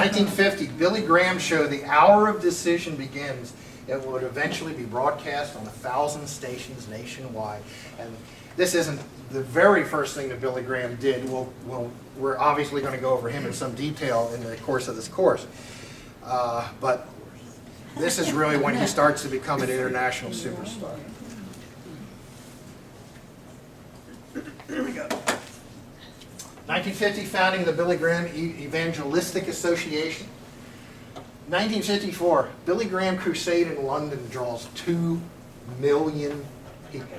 1950, Billy Graham show, The Hour of Decision Begins. It would eventually be broadcast on 1,000 stations nationwide. And this isn't the very first thing that Billy Graham did. We're obviously going to go over him in some detail in the course of this course. But this is really when he starts to become an international superstar. Here we go. 1950, founding of the Billy Graham Evangelistic Association. 1954, Billy Graham Crusade in London draws 2 million people.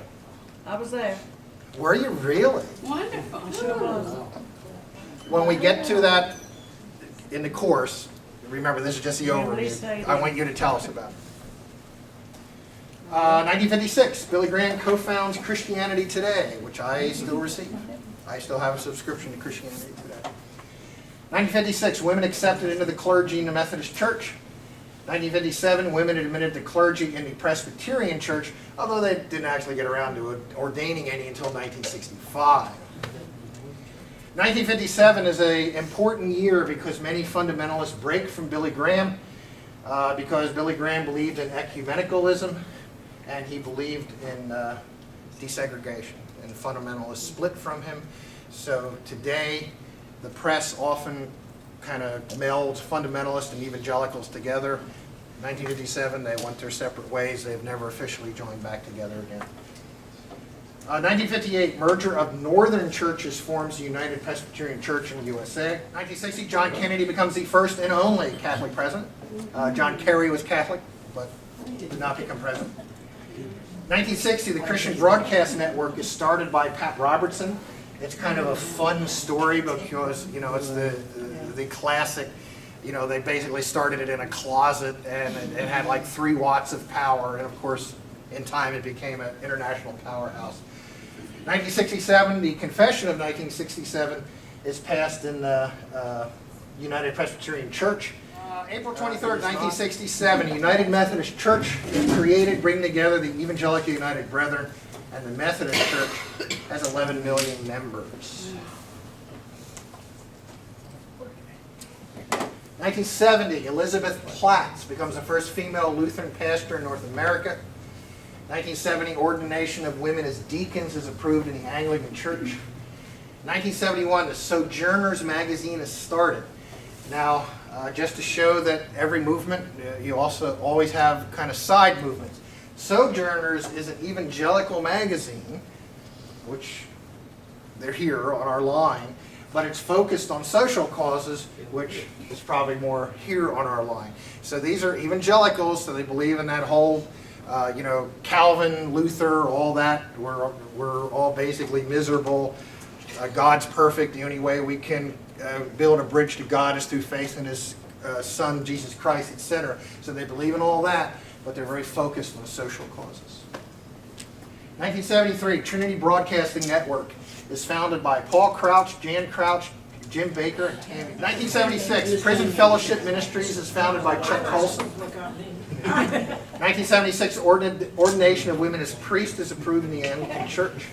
I was there. Were you really? Wonderful. I sure was. When we get to that in the course, remember this is just the overview. I want you to tell us about it. 1956, Billy Graham co-founds Christianity Today, which I still receive. I still have a subscription to Christianity Today. 1956, women accepted into the clergy in the Methodist Church. 1957, women admitted to clergy in the Presbyterian Church, although they didn't actually get around to ordaining any until 1965. 1957 is an important year because many fundamentalists break from Billy Graham because Billy Graham believed in ecumenicalism and he believed in desegregation, and fundamentalists split from him. So today the press often kind of melds fundamentalists and evangelicals together. 1957 they went their separate ways. They've never officially joined back together again. 1958, merger of northern churches forms the United Presbyterian Church in the USA. 1960, John Kennedy becomes the first and only Catholic president. John Kerry was Catholic, but did not become president. 1960, the Christian Broadcast Network is started by Pat Robertson. It's kind of a fun story because, you know, it's the classic, you know, they basically started it in a closet and it had like 3 watts of power, and of course, in time it became an international powerhouse. 1967, the Confession of 1967 is passed in the United Presbyterian Church. April 23rd, 1967, the United Methodist Church is created, bringing together the Evangelical United Brethren, and the Methodist Church has 11 million members. 1970, Elizabeth Platts becomes the first female Lutheran pastor in North America. 1970, ordination of women as deacons is approved in the Anglican Church. 1971, the Sojourners magazine is started. Now, just to show that every movement, you also always have kind of side movements. Sojourners is an evangelical magazine, which they're here on our line, but it's focused on social causes, which is probably more here on our line. So these are evangelicals, so they believe in that whole, you know, Calvin, Luther, all that. We're all basically miserable. God's perfect. The only way we can build a bridge to God is through faith in His Son, Jesus Christ, etc. So they believe in all that, but they're very focused on social causes. 1973, Trinity Broadcasting Network is founded by Paul Crouch, Jan Crouch, Jim Baker, and Tammy. 1976, Prison Fellowship Ministries is founded by Chuck Colson. 1976, ordination of women as priests is approved in the Anglican Church.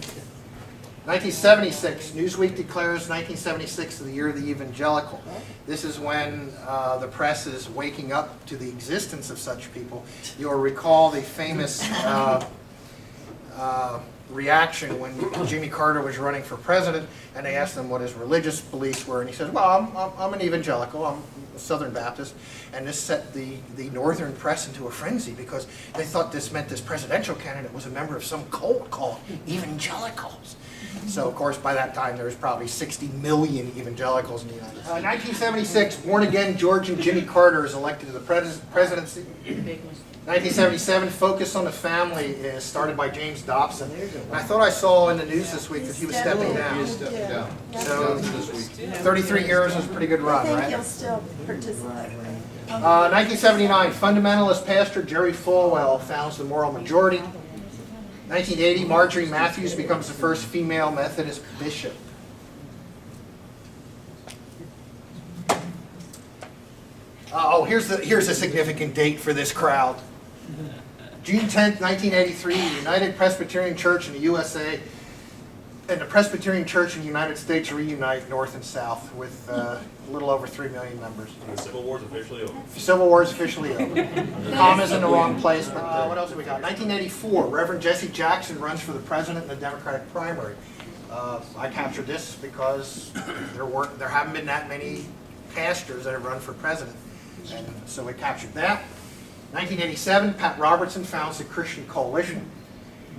1976, Newsweek declares 1976 the year of the evangelical. This is when the press is waking up to the existence of such people. You'll recall the famous reaction when Jimmy Carter was running for president, and they asked him what his religious beliefs were, and he said, well, I'm an evangelical, I'm a Southern Baptist, and this set the northern press into a frenzy because they thought this meant this presidential candidate was a member of some cult called evangelicals. So, of course, by that time, there was probably 60 million evangelicals in the United States. 1976, born-again Georgian Jimmy Carter is elected to the presidency. 1977, Focus on the Family is started by James Dobson. And I thought I saw in the news this week that he was stepping down. He is stepping down. So, 33 years was a pretty good run, I think right? he'll still participate. 1979, fundamentalist pastor Jerry Falwell founds the Moral Majority. 1980, Marjorie Matthews becomes the first female Methodist bishop. Here's a significant date for this crowd. June 10th, 1983, the United Presbyterian Church in the USA and the Presbyterian Church in the United States reunite North and South with a little over 3 million members. And the Civil War is officially over. Civil War is officially over. Comma's in the wrong place, but what else have we got? 1984, Reverend Jesse Jackson runs for the president in the Democratic primary. I captured this because there haven't been that many pastors that have run for president, and so we captured that. 1987, Pat Robertson founds the Christian Coalition.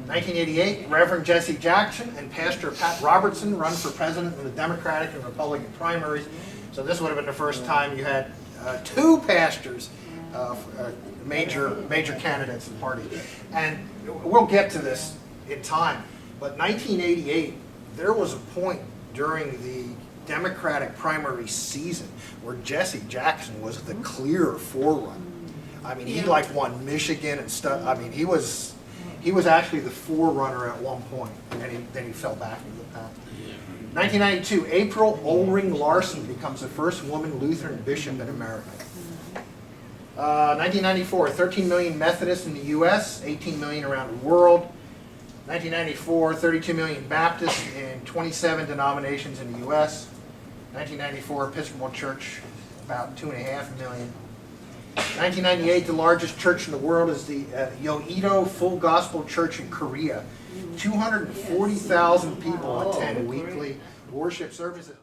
1988, Reverend Jesse Jackson and Pastor Pat Robertson run for president in the Democratic and Republican primaries. So this would have been the first time you had two pastors, major candidates in the party. And we'll get to this in time, but 1988, there was a point during the Democratic primary season where Jesse Jackson was the clear forerunner. I mean, he like won Michigan and stuff. I mean, he was actually the forerunner at one point, and then he fell back into the pack. 1992, April Ollring Larson becomes the first woman Lutheran bishop in America. 1994, 13 million Methodists in the U.S., 18 million around the world. 1994, 32 million Baptists in 27 denominations in the U.S. 1994, Episcopal Church, about 2.5 million. 1998, the largest church in the world is the Yoido Full Gospel Church in Korea. 240,000 people attend weekly worship services.